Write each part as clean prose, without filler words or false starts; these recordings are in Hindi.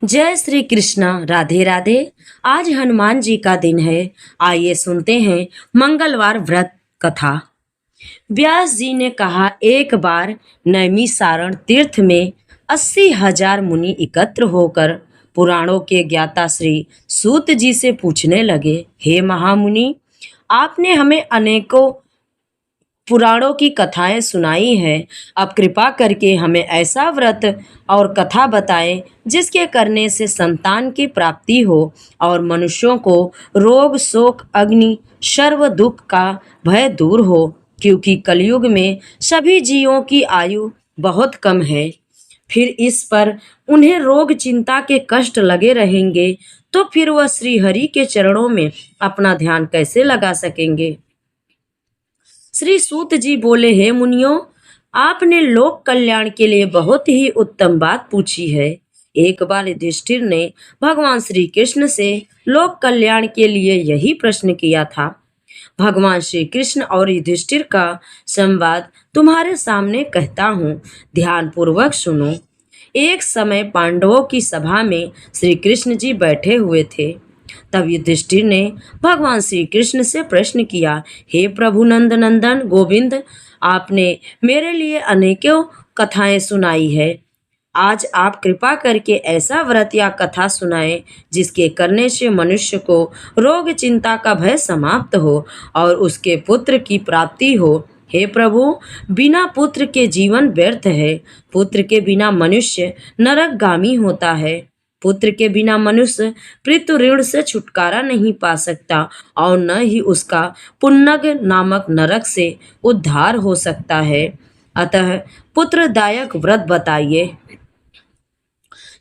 जय श्री कृष्ण। राधे राधे। आज हनुमान जी का दिन है। आइए सुनते हैं मंगलवार व्रत कथा। व्यास जी ने कहा, एक बार नैमिसारण तीर्थ में 80,000 मुनि एकत्र होकर पुराणों के ज्ञाता श्री सूत जी से पूछने लगे, हे महामुनि, आपने हमें अनेकों पुराणों की कथाएं सुनाई हैं। अब कृपा करके हमें ऐसा व्रत और कथा बताएं जिसके करने से संतान की प्राप्ति हो और मनुष्यों को रोग शोक अग्नि सर्व दुख का भय दूर हो, क्योंकि कलयुग में सभी जीवों की आयु बहुत कम है। फिर इस पर उन्हें रोग चिंता के कष्ट लगे रहेंगे तो फिर वह श्री हरि के चरणों में अपना ध्यान कैसे लगा सकेंगे। श्री सूत जी बोले, हे मुनियों, आपने लोक कल्याण के लिए बहुत ही उत्तम बात पूछी है। एक बार युधिष्ठिर ने भगवान श्री कृष्ण से लोक कल्याण के लिए यही प्रश्न किया था। भगवान श्री कृष्ण और युधिष्ठिर का संवाद तुम्हारे सामने कहता हूँ, ध्यान पूर्वक सुनो। एक समय पांडवों की सभा में श्री कृष्ण जी बैठे हुए थे। तब युधिष्ठिर ने भगवान श्री कृष्ण से प्रश्न किया, हे प्रभु नंद नंदन गोविंद, आपने मेरे लिए अनेकों कथाएं सुनाई है। आज आप कृपा करके ऐसा व्रत या कथा सुनाएं जिसके करने से मनुष्य को रोग चिंता का भय समाप्त हो और उसके पुत्र की प्राप्ति हो। हे प्रभु, बिना पुत्र के जीवन व्यर्थ है। पुत्र के बिना मनुष्य नरकगामी होता है। पुत्र के बिना मनुष्य पितृ ऋण से छुटकारा नहीं पा सकता और न ही उसका पुन्नग नामक नरक से उद्धार हो सकता है। अतः पुत्रदायक व्रत बताइए।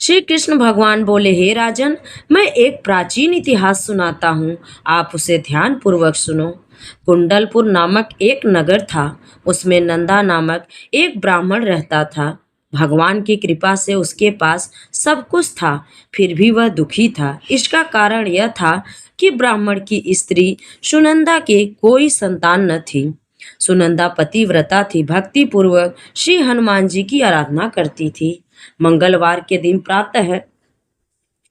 श्री कृष्ण भगवान बोले, हे राजन, मैं एक प्राचीन इतिहास सुनाता हूँ, आप उसे ध्यान पूर्वक सुनो। कुंडलपुर नामक एक नगर था। उसमें नंदा नामक एक ब्राह्मण रहता था। भगवान की कृपा से उसके पास सब कुछ था, फिर भी वह दुखी था। इसका कारण यह था कि ब्राह्मण की स्त्री सुनंदा के कोई संतान न थी। सुनंदा पतिव्रता थी, भक्ति पूर्वक श्री हनुमान जी की आराधना करती थी। मंगलवार के दिन प्रातः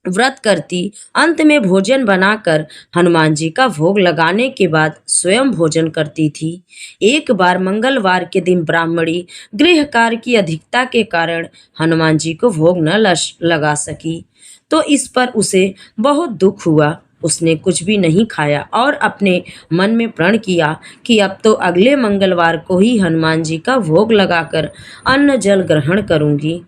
व्रत करती, अंत में भोजन बनाकर हनुमान जी का भोग लगाने के बाद स्वयं भोजन करती थी। एक बार मंगलवार के दिन ब्राह्मणी गृह कार्य की अधिकता के कारण हनुमान जी को भोग न लगा सकी, तो इस पर उसे बहुत दुख हुआ। उसने कुछ भी नहीं खाया और अपने मन में प्रण किया कि अब तो अगले मंगलवार को ही हनुमान जी का भोग लगाकर अन्न जल ग्रहण करूंगी।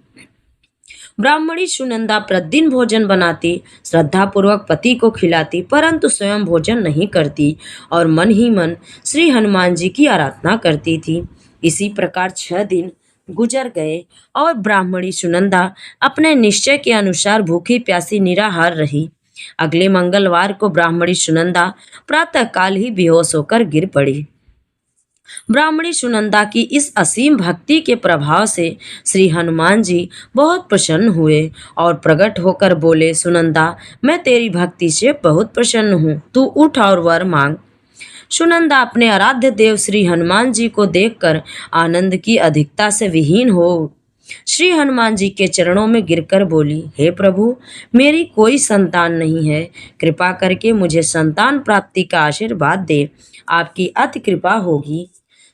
ब्राह्मणी सुनंदा प्रतिदिन भोजन बनाती, श्रद्धापूर्वक पति को खिलाती, परंतु स्वयं भोजन नहीं करती और मन ही मन श्री हनुमान जी की आराधना करती थी। इसी प्रकार 6 दिन गुजर गए और ब्राह्मणी सुनंदा अपने निश्चय के अनुसार भूखी प्यासी निराहार रही। अगले मंगलवार को ब्राह्मणी सुनंदा प्रातःकाल ही बेहोश होकर गिर पड़ी। ब्राह्मणी सुनंदा की इस असीम भक्ति के प्रभाव से श्री हनुमान जी बहुत प्रसन्न हुए और प्रकट होकर बोले, सुनंदा, मैं तेरी भक्ति से बहुत प्रसन्न हूँ, तू उठ और वर मांग। सुनंदा अपने आराध्य देव श्री हनुमान जी को देखकर आनंद की अधिकता से विहीन हो श्री हनुमान जी के चरणों में गिरकर बोली, हे प्रभु, मेरी कोई संतान नहीं है, कृपा करके मुझे संतान प्राप्ति का आशीर्वाद दे, आपकी अति कृपा होगी।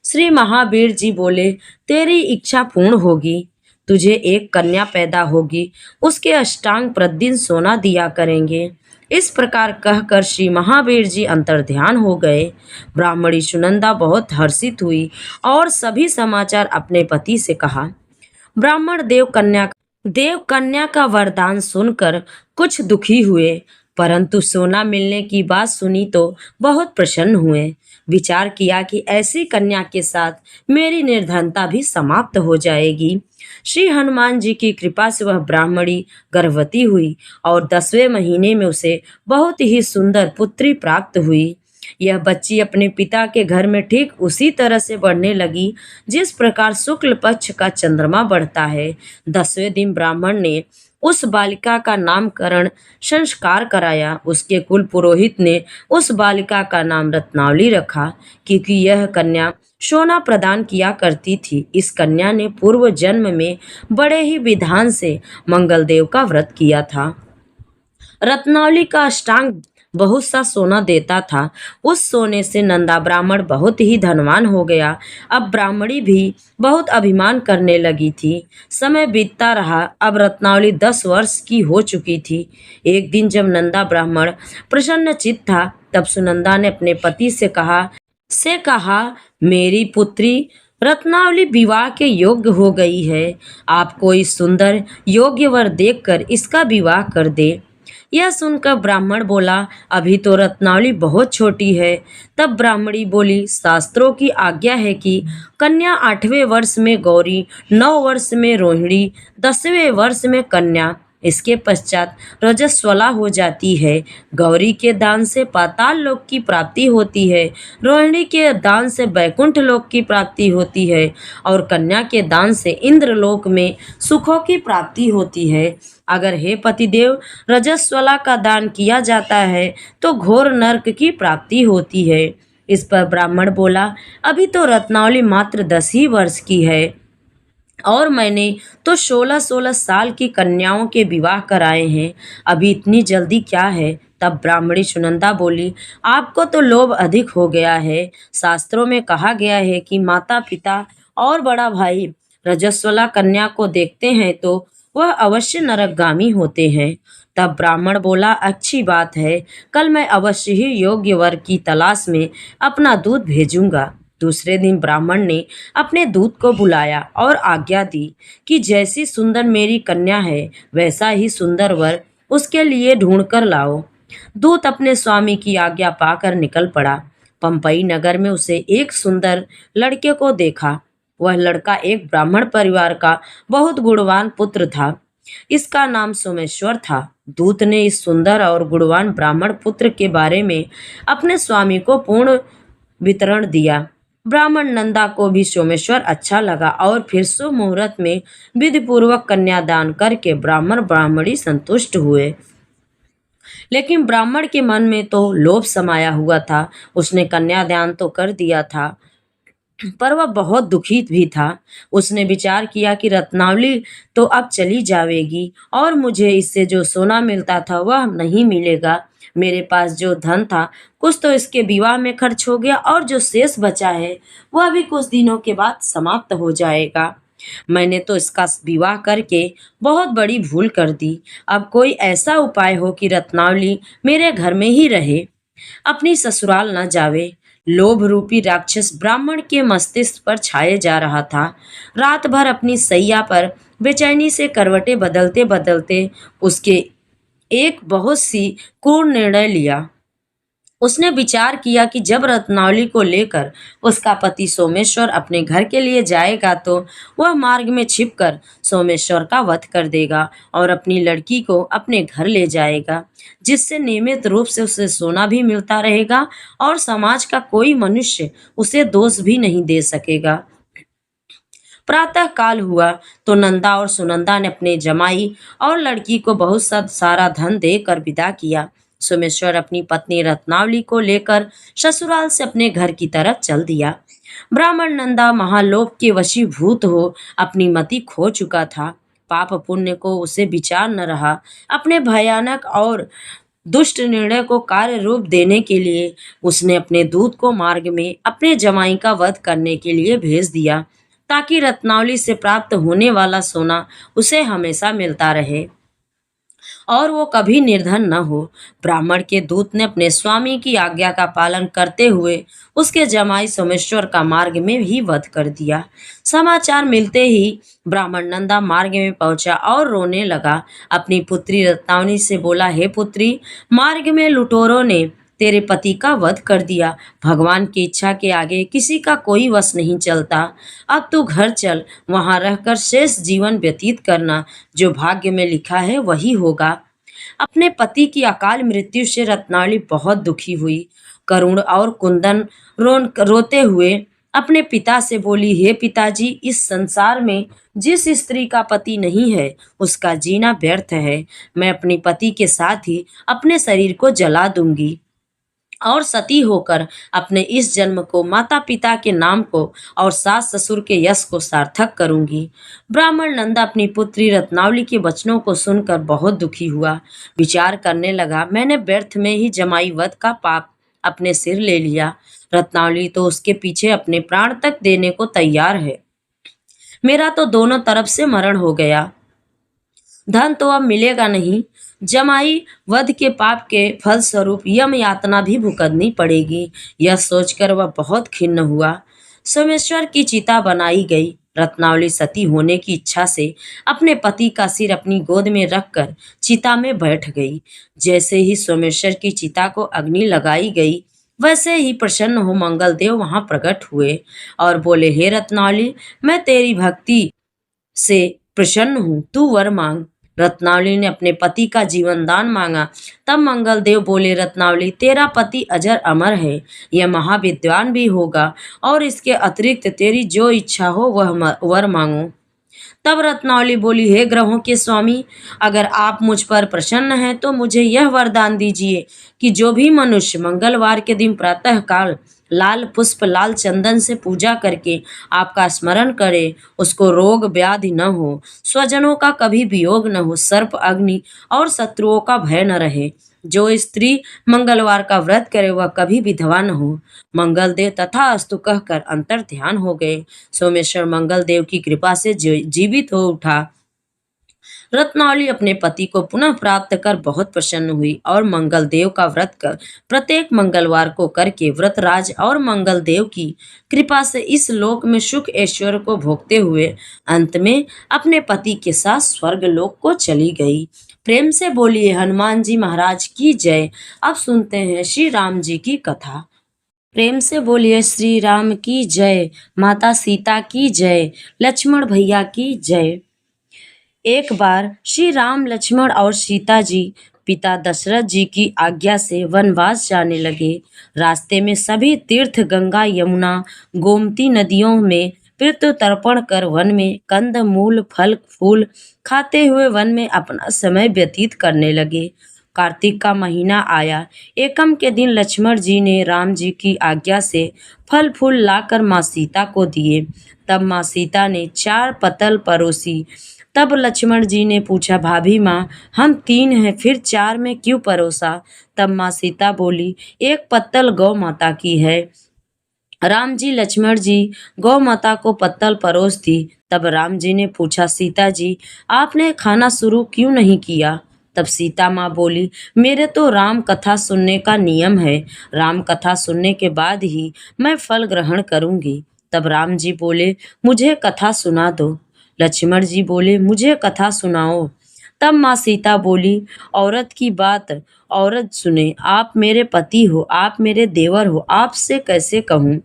श्री महावीर जी बोले, तेरी इच्छा पूर्ण होगी, तुझे एक कन्या पैदा होगी, उसके अष्टांग प्रतिदिन सोना दिया करेंगे। इस प्रकार कहकर श्री महावीर जी अंतर्ध्यान हो गए। ब्राह्मणी सुनंदा बहुत हर्षित हुई और सभी समाचार अपने पति से कहा। ब्राह्मण देव कन्या का वरदान सुनकर कुछ दुखी हुए, परंतु सोना मिलने की बात सुनी तो बहुत प्रसन्न हुए। विचार किया कि ऐसी कन्या के साथ मेरी निर्धनता भी समाप्त हो जाएगी। श्री हनुमान जी की कृपा से वह ब्राह्मणी गर्भवती हुई और 10वें महीने में उसे बहुत ही सुंदर पुत्री प्राप्त हुई। यह बच्ची अपने पिता के घर में ठीक उसी तरह से बढ़ने लगी जिस प्रकार शुक्ल पक्ष का चंद्रमा बढ़ता है। 10वें दिन ब्राह्मण ने उस बालिका का नामकरण संस्कार कराया। उसके कुल पुरोहित ने उस बालिका का नाम रत्नावली रखा, क्योंकि यह कन्या सोना प्रदान किया करती थी। इस कन्या ने पूर्व जन्म में बड़े ही विधान से मंगलदेव का व्रत किया था। रत्नावली का अष्टांग बहुत सा सोना देता था। उस सोने से नंदा ब्राह्मण बहुत ही धनवान हो गया। अब ब्राह्मणी भी बहुत अभिमान करने लगी थी। समय बीतता रहा। अब रत्नावली 10 वर्ष की हो चुकी थी। एक दिन जब नंदा ब्राह्मण प्रसन्नचित्त था, तब सुनंदा ने अपने पति से कहा, मेरी पुत्री रत्नावली विवाह के योग्य हो गई है। आप कोई सुंदर योग्य वर देखकर इसका विवाह कर दे। यह सुनकर ब्राह्मण बोला, अभी तो रत्नावली बहुत छोटी है। तब ब्राह्मणी बोली, शास्त्रों की आज्ञा है कि कन्या 8वें वर्ष में गौरी, 9 वर्ष में रोहिणी, 10वें वर्ष में कन्या, इसके पश्चात रजस्वला हो जाती है। गौरी के दान से पाताल लोक की प्राप्ति होती है, रोहिणी के दान से बैकुंठ लोक की प्राप्ति होती है और कन्या के दान से इंद्रलोक में सुखों की प्राप्ति होती है। अगर हे पतिदेव रजस्वला का दान किया जाता है तो घोर नरक की प्राप्ति होती है। इस पर ब्राह्मण बोला, अभी तो रत्नावली मात्र 10 ही वर्ष की है और मैंने तो 16-16 साल की कन्याओं के विवाह कराए हैं। अभी इतनी जल्दी क्या है? तब ब्राह्मणी सुनंदा बोली, आपको तो लोभ अधिक हो गया है। शास्त्रों में कहा गया है कि माता पिता और बड़ा भाई रजस्वला कन्या को देखते हैं तो वह अवश्य नरकगामी होते हैं। तब ब्राह्मण बोला, अच्छी बात है, कल मैं अवश्य ही योग्य वर की तलाश में अपना दूत भेजूंगा। दूसरे दिन ब्राह्मण ने अपने दूत को बुलाया और आज्ञा दी कि जैसी सुंदर मेरी कन्या है वैसा ही सुंदर वर उसके लिए ढूंढ कर लाओ। दूत अपने स्वामी की आज्ञा पाकर निकल पड़ा। पंपई नगर में उसे एक सुंदर लड़के को देखा। वह लड़का एक ब्राह्मण परिवार का बहुत गुणवान पुत्र था। इसका नाम सोमेश्वर था। दूत ने इस सुंदर और गुणवान ब्राह्मण पुत्र के बारे में अपने स्वामी को पूर्ण वितरण दिया। ब्राह्मण नंदा को भी सोमेश्वर अच्छा लगा और फिर शुभ मुहूर्त में विधि पूर्वक कन्यादान करके ब्राह्मण ब्राह्मणी संतुष्ट हुए। लेकिन ब्राह्मण के मन में तो लोभ समाया हुआ था। उसने कन्यादान तो कर दिया था, पर वह बहुत दुखी भी था। उसने विचार किया कि रत्नावली तो अब चली जाएगी और मुझे इससे जो सोना मिलता था वह नहीं मिलेगा। मेरे पास जो धन था कुछ तो इसके विवाह में खर्च हो गया और जो शेष बचा है वह भी कुछ दिनों के बाद समाप्त हो जाएगा। मैंने तो इसका विवाह करके बहुत बड़ी भूल कर दी। अब कोई ऐसा उपाय हो कि रत्नावली मेरे घर में ही रहे, अपनी ससुराल न जावे। लोभ रूपी राक्षस ब्राह्मण के मस्तिष्क पर छाए जा रहा था। रात भर अपनी सैया पर बेचैनी से करवटें बदलते बदलते उसके एक बहुत सी क्रूर निर्णय लिया। उसने विचार किया कि जब रत्नावली को लेकर उसका पति सोमेश्वर अपने घर के लिए जाएगा तो वह मार्ग में छिपकर सोमेश्वर का वध कर देगा और अपनी लड़की को अपने घर ले जाएगा, जिससे नियमित रूप से उसे सोना भी मिलता रहेगा और समाज का कोई मनुष्य उसे दोष भी नहीं दे सकेगा। प्रातः काल हुआ तो नंदा और सुनंदा ने अपने जमाई और लड़की को बहुत सारा धन देकर विदा किया। सोमेश्वर अपनी पत्नी रत्नावली को लेकर ससुराल से अपने घर की तरफ चल दिया। ब्राह्मण नंदा महालोभ के वशीभूत हो अपनी मति खो चुका था। पाप पुण्य को उसे विचार न रहा। अपने भयानक और दुष्ट निर्णय को कार्य रूप देने के लिए उसने अपने दूत को मार्ग में अपने जमाई का वध करने के लिए भेज दिया, ताकि रत्नावली से प्राप्त होने वाला सोना उसे हमेशा मिलता रहे और वो कभी निर्धन न हो। ब्राह्मण के दूत ने अपने स्वामी की आज्ञा का पालन करते हुए उसके जमाई सोमेश्वर का मार्ग में ही वध कर दिया। समाचार मिलते ही ब्राह्मण नंदा मार्ग में पहुंचा और रोने लगा। अपनी पुत्री रत्नावली से बोला, हे पुत्री, मार्ग में लुटेरों ने तेरे पति का वध कर दिया। भगवान की इच्छा के आगे किसी का कोई वश नहीं चलता। अब तू घर चल, वहां रहकर शेष जीवन व्यतीत करना। जो भाग्य में लिखा है वही होगा। अपने पति की अकाल मृत्यु से रत्नावली बहुत दुखी हुई। करुण और कुंदन रोते हुए अपने पिता से बोली, हे पिताजी, इस संसार में जिस स्त्री का पति नहीं है उसका जीना व्यर्थ है। मैं अपने पति के साथ ही अपने शरीर को जला दूंगी और सती होकर अपने इस जन्म को, माता पिता के नाम को और सास ससुर के यश को सार्थक करूंगी। ब्राह्मण नंदा अपनी पुत्री रत्नावली के वचनों को सुनकर बहुत दुखी हुआ। विचार करने लगा, मैंने व्यर्थ में ही जमाई वध का पाप अपने सिर ले लिया। रत्नावली तो उसके पीछे अपने प्राण तक देने को तैयार है। मेरा तो दोनों तरफ से मरण हो गया। धन तो अब मिलेगा नहीं। जमाई वध के पाप के फलस्वरूप यम यातना भी भुगतनी पड़ेगी। यह सोचकर वह बहुत खिन्न हुआ। सोमेश्वर की चिता बनाई गई। रत्नावली सती होने की इच्छा से अपने पति का सिर अपनी गोद में रखकर चिता में बैठ गई। जैसे ही सोमेश्वर की चिता को अग्नि लगाई गई, वैसे ही प्रसन्न हो मंगलदेव वहां प्रकट हुए और बोले, हे रत्नावली, मैं तेरी भक्ति से प्रसन्न हूँ, तू वर मांग। रत्नावली ने अपने पति का जीवन दान मांगा। तब मंगलदेव बोले, रत्नावली, तेरा पति अजर अमर है, यह महाविद्वान भी होगा और इसके अतिरिक्त तेरी जो इच्छा हो वह वर मांगो। तब रत्नावली बोली, हे ग्रहों के स्वामी, अगर आप मुझ पर प्रसन्न हैं तो मुझे यह वरदान दीजिए कि जो भी मनुष्य मंगलवार के दिन प्रातः काल लाल पुष्प लाल चंदन से पूजा करके आपका स्मरण करे, उसको रोग व्याधि न हो, स्वजनों का कभी वियोग न हो, सर्प अग्नि और शत्रुओं का भय न रहे। जो स्त्री मंगलवार का व्रत करे वह कभी विधवा न हो। मंगलदेव तथास्तु कहकर अंतर ध्यान हो गए। सोमेश्वर मंगलदेव की कृपा से जीवित हो उठा। रत्नावली अपने पति को पुनः प्राप्त कर बहुत प्रसन्न हुई और मंगलदेव का व्रत कर प्रत्येक मंगलवार को करके व्रतराज और मंगलदेव की कृपा से इस लोक में सुख ऐश्वर्य को भोगते हुए अंत में अपने पति के साथ स्वर्ग लोक को चली गई। प्रेम से बोलिए हनुमान जी महाराज की जय। अब सुनते हैं श्री राम जी की कथा। प्रेम से बोलिए श्री राम की जय, माता सीता की जय, लक्ष्मण भैया की जय। एक बार श्री राम, लक्ष्मण और सीता जी पिता दशरथ जी की आज्ञा से वनवास जाने लगे। रास्ते में सभी तीर्थ गंगा यमुना गोमती नदियों में पितृ तर्पण कर वन में कंद मूल फल फूल खाते हुए वन में अपना समय व्यतीत करने लगे। कार्तिक का महीना आया। एकम के दिन लक्ष्मण जी ने राम जी की आज्ञा से फल फूल लाकर माँ सीता को दिए। तब माँ सीता ने 4 पतल परोसी। तब लक्ष्मण जी ने पूछा, भाभी माँ, हम 3 हैं, फिर 4 में क्यों परोसा? तब माँ सीता बोली, 1 पत्तल गौ माता की है। राम जी लक्ष्मण जी गौ माता को पत्तल परोस दी। तब राम जी ने पूछा, सीता जी, आपने खाना शुरू क्यों नहीं किया? तब सीता माँ बोली, मेरे तो राम कथा सुनने का नियम है, राम कथा सुनने के बाद ही मैं फल ग्रहण करूंगी। तब राम जी बोले, मुझे कथा सुना दो। लक्ष्मण जी बोले, मुझे कथा सुनाओ। तब माँ सीता बोली, औरत की बात औरत सुने, आप मेरे पति हो, आप मेरे देवर हो, आपसे कैसे कहूँ?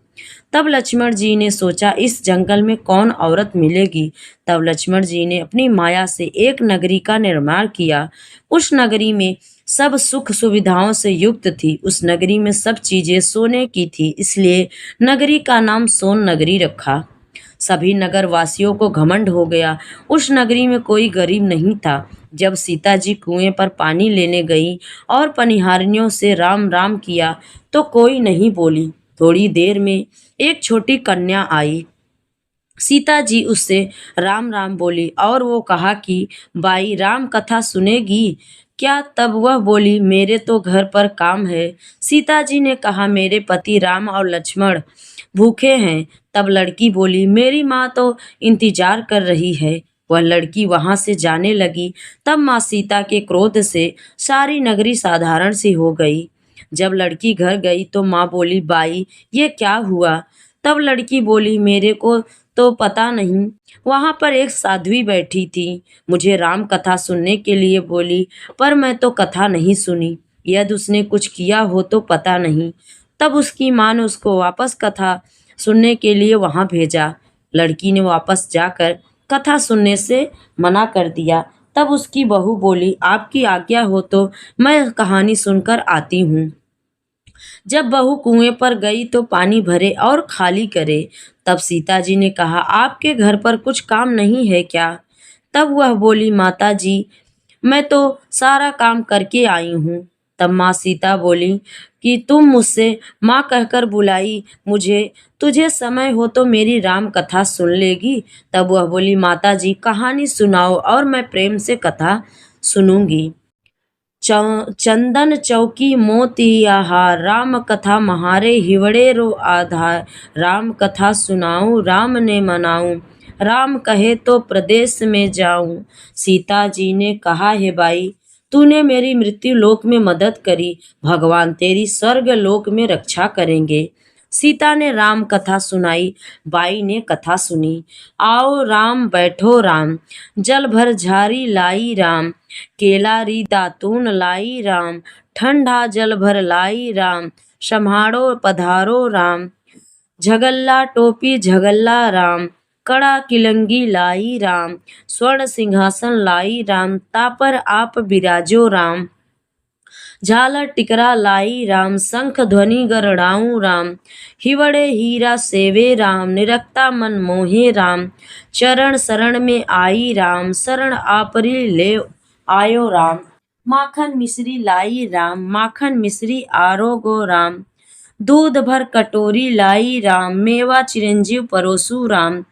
तब लक्ष्मण जी ने सोचा, इस जंगल में कौन औरत मिलेगी? तब लक्ष्मण जी ने अपनी माया से एक नगरी का निर्माण किया। उस नगरी में सब सुख सुविधाओं से युक्त थी। उस नगरी में सब चीजें सोने की थी, इसलिए नगरी का नाम सोन नगरी रखा। सभी नगर वासियों को घमंड हो गया। उस नगरी में कोई गरीब नहीं था। जब सीता जी कुएं पर पानी लेने गई और पनिहारियों से राम राम किया तो कोई नहीं बोली। थोड़ी देर में एक छोटी कन्या आई। सीता जी उससे राम राम बोली और वो कहा कि बाई, राम कथा सुनेगी क्या? तब वह बोली, मेरे तो घर पर काम है। सीता जी ने कहा, मेरे पति राम और लक्ष्मण भूखे हैं। तब लड़की बोली, मेरी माँ तो इंतजार कर रही है। वह लड़की वहां से जाने लगी। तब माँ सीता के क्रोध से सारी नगरी साधारण सी हो गई। जब लड़की घर गई तो माँ बोली, बाई, ये क्या हुआ? तब लड़की बोली, मेरे को तो पता नहीं, वहां पर एक साध्वी बैठी थी, मुझे राम कथा सुनने के लिए बोली, पर मैं तो कथा नहीं सुनी। यदि उसने कुछ किया हो तो पता नहीं। तब उसकी माँ ने उसको वापस कथा सुनने के लिए वहां भेजा। लड़की ने वापस जाकर कथा सुनने से मना कर दिया। तब उसकी बहू बोली, आपकी आज्ञा हो तो मैं कहानी सुनकर आती हूँ। जब बहू कुएं पर गई तो पानी भरे और खाली करे। तब सीता जी ने कहा, आपके घर पर कुछ काम नहीं है क्या? तब वह बोली, माता जी, मैं तो सारा काम करके आई हूँ। तब माँ सीता बोली कि तुम मुझसे माँ कहकर बुलाई मुझे, तुझे समय हो तो मेरी राम कथा सुन लेगी? तब वह बोली, माता जी, कहानी सुनाओ और मैं प्रेम से कथा सुनूंगी। चंदन चौकी मोती आहार, राम कथा महारे हिवड़े रो आधार। राम कथा सुनाऊं राम ने मनाऊं, राम कहे तो प्रदेश में जाऊं। सीता जी ने कहा, हे बाई, तूने मेरी मृत्यु लोक में मदद करी, भगवान तेरी स्वर्ग लोक में रक्षा करेंगे। सीता ने राम कथा सुनाई, बाई ने कथा सुनी। आओ राम बैठो राम, जल भर झारी लाई राम, केला री दातून लाई राम, ठंडा जल भर लाई राम, सम्हारो पधारो राम, झगल्ला टोपी झगल्ला राम, कड़ा किलंगी लाई राम, स्वर्ण सिंहासन लाई राम, तापर आप बिराजो राम, झालर टिकरा लाई राम, शंख ध्वनि गरड़ाऊं राम, हिवड़े हीरा सेवे राम, निरक्ता मन मोहे राम, चरण शरण में आई राम, शरण आपरी ले आयो राम, माखन मिश्री लाई राम, माखन मिश्री आरोगो राम, दूध भर कटोरी लाई राम, मेवा चिरंजीव परोसू राम,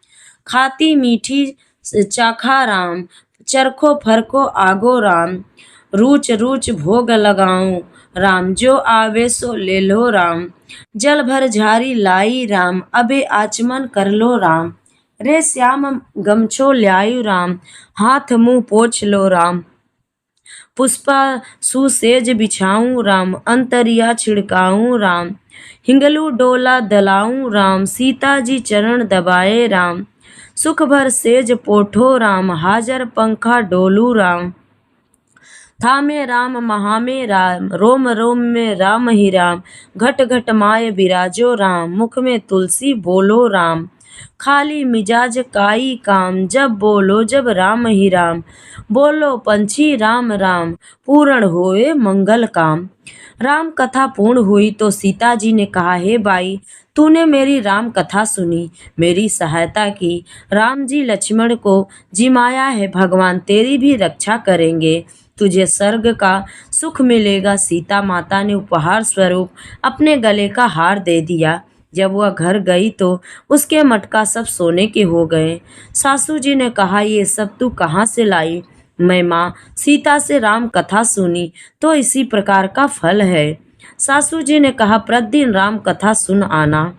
खाती मीठी चाखा राम, चरखो फरको आगो राम, रूच रूच भोग लगाऊं राम, जो आवे सो ले लो राम, जल भर झारी लाई राम, अबे आचमन कर लो राम, रे श्याम गमछो ल्यायु राम, हाथ मुंह पोछ लो राम, पुष्पा सुसेज बिछाऊं राम, अंतरिया छिड़काऊं राम, हिंगलू डोला दलाऊं राम, सीता जी चरण दबाए राम, सुख भर सेज पोठो राम, हाजर पंखा डोलू राम, थामे राम महामे राम, रोम रोम में राम ही राम, घट घट माय बिराजो राम, मुख में तुलसी बोलो राम, खाली मिजाज काई काम, जब बोलो जब राम ही राम, बोलो पंछी राम राम, पूर्ण होए मंगल काम। राम कथा पूर्ण हुई तो सीता जी ने कहा, हे भाई, तूने मेरी राम कथा सुनी, मेरी सहायता की, राम जी लक्ष्मण को जिमाया है, भगवान तेरी भी रक्षा करेंगे, तुझे स्वर्ग का सुख मिलेगा। सीता माता ने उपहार स्वरूप अपने गले का हार दे दिया। जब वह घर गई तो उसके मटका सब सोने के हो गए। सासू जी ने कहा, ये सब तू कहाँ से लाई? मैं माँ सीता से राम कथा सुनी तो इसी प्रकार का फल है। सासू जी ने कहा, प्रतिदिन राम कथा सुन आना।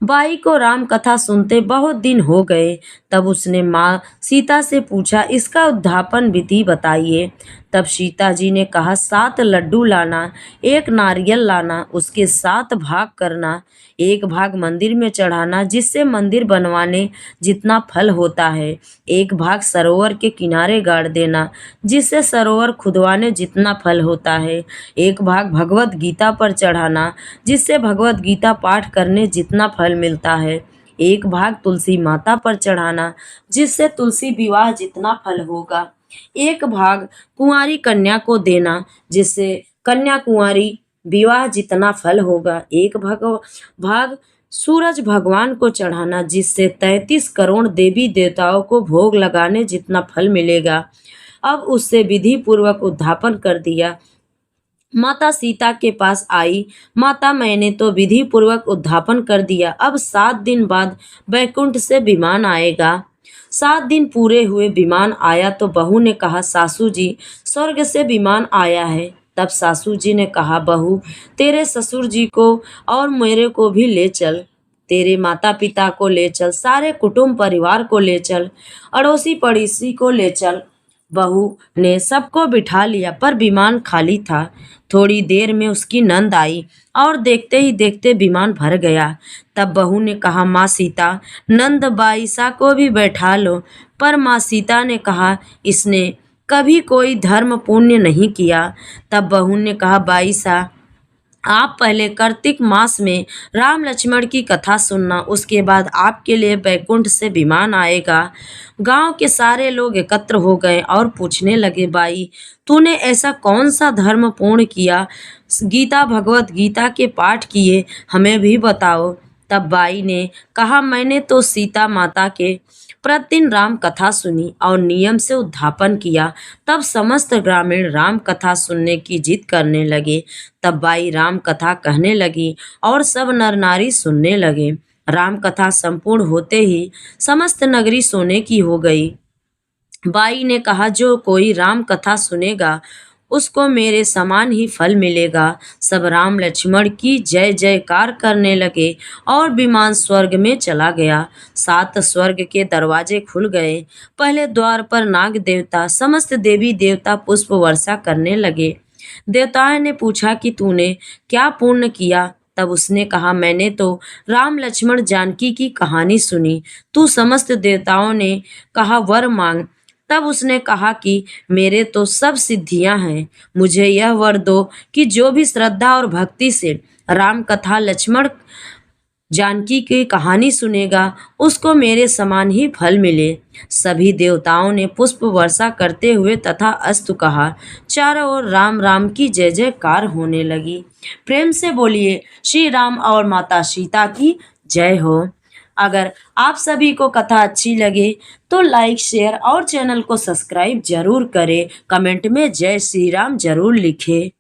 बाई को राम कथा सुनते बहुत दिन हो गए। तब उसने माँ सीता से पूछा, इसका उद्यापन विधि बताइए। तब सीता जी ने कहा, 7 लड्डू लाना, 1 नारियल लाना, उसके 7 भाग करना, 1 भाग मंदिर में चढ़ाना जिससे मंदिर बनवाने जितना फल होता है, 1 भाग सरोवर के किनारे गाड़ देना जिससे सरोवर खुदवाने जितना फल होता है, 1 भाग भगवत गीता पर चढ़ाना जिससे भगवत गीता पाठ करने जितना फल मिलता है, 1 भाग तुलसी माता पर चढ़ाना जिससे तुलसी विवाह जितना फल होगा, 1 भाग कुंवारी कन्या को देना जिससे कन्या कुंवारी विवाह जितना फल होगा, 1 भाग सूरज भगवान को चढ़ाना जिससे 33 करोड़ देवी देवताओं को भोग लगाने जितना फल मिलेगा। अब उससे विधि पूर्वक उद्यापन कर दिया। माता सीता के पास आई, माता, मैंने तो विधि पूर्वक उद्यापन कर दिया, अब 7 दिन बाद बैकुंठ से विमान आएगा। 7 दिन पूरे हुए, विमान आया तो बहू ने कहा, सासू जी, स्वर्ग से विमान आया है। तब सासू जी ने कहा, बहू, तेरे ससुर जी को और मेरे को भी ले चल, तेरे माता पिता को ले चल, सारे कुटुंब परिवार को ले चल, अड़ोसी पड़ोसी को ले चल। बहू ने सबको बिठा लिया पर विमान खाली था। थोड़ी देर में उसकी नंद आई और देखते ही देखते विमान भर गया। तब बहू ने कहा, माँ सीता, नंद बाईसा को भी बैठा लो। पर माँ सीता ने कहा, इसने कभी कोई धर्म पुण्य नहीं किया। तब बहू ने कहा, बाईसा, आप पहले कार्तिक मास में राम लक्ष्मण की कथा सुनना, उसके बाद आपके लिए बैकुंठ से विमान आएगा। गांव के सारे लोग एकत्र हो गए और पूछने लगे, बाई तूने ऐसा कौन सा धर्म पूर्ण किया? गीता भगवत गीता के पाठ किए, हमें भी बताओ। तब बाई ने कहा, मैंने तो सीता माता के प्रतिदिन राम कथा सुनी और नियम से उद्यापन किया। तब समस्त ग्रामीण राम कथा सुनने की जिद करने लगे। तब बाई राम कथा कहने लगी और सब नर नारी सुनने लगे। राम कथा संपूर्ण होते ही समस्त नगरी सोने की हो गई। बाई ने कहा, जो कोई राम कथा सुनेगा उसको मेरे समान ही फल मिलेगा। सब राम लक्ष्मण की जय जयकार करने लगे और विमान स्वर्ग में चला गया। 7 स्वर्ग के दरवाजे खुल गए। पहले द्वार पर नाग देवता, समस्त देवी देवता पुष्प वर्षा करने लगे। देवताओं ने पूछा कि तूने क्या पूर्ण किया? तब उसने कहा, मैंने तो राम लक्ष्मण जानकी की कहानी सुनी। तू समस्त देवताओं ने कहा, वर मांग। तब उसने कहा कि मेरे तो सब सिद्धियां हैं, मुझे यह वर दो कि जो भी श्रद्धा और भक्ति से राम कथा लक्ष्मण जानकी की कहानी सुनेगा उसको मेरे समान ही फल मिले। सभी देवताओं ने पुष्प वर्षा करते हुए तथा अस्तु कहा। चारों ओर राम राम की जय जयकार होने लगी। प्रेम से बोलिए श्री राम और माता सीता की जय हो। अगर आप सभी को कथा अच्छी लगे तो लाइक शेयर और चैनल को सब्सक्राइब जरूर करें। कमेंट में जय श्री राम जरूर लिखें।